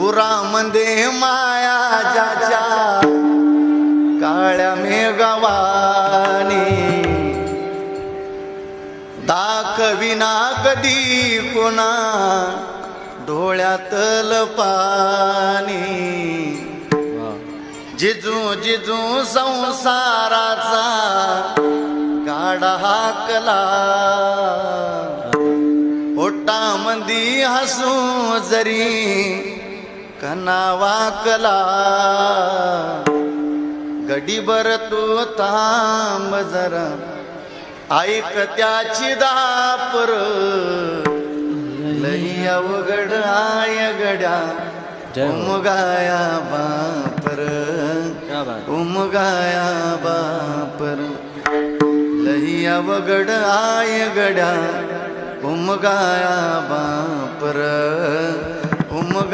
उरामध्ये माया ज्याच्या काळ्या मेघवानी दाखविना कधी कोणा डोळ्यातल पाणी जिजू जिजू संसाराचा गाडा हाकला पोटामंदी हसू जरी कना वाकला गडीभर तू थांब जरा ऐक त्याची दापर लई अवघड आय गड्या उमगाया बापर उमगाया बापर लई अवघड आय गड्या उमगाया बापर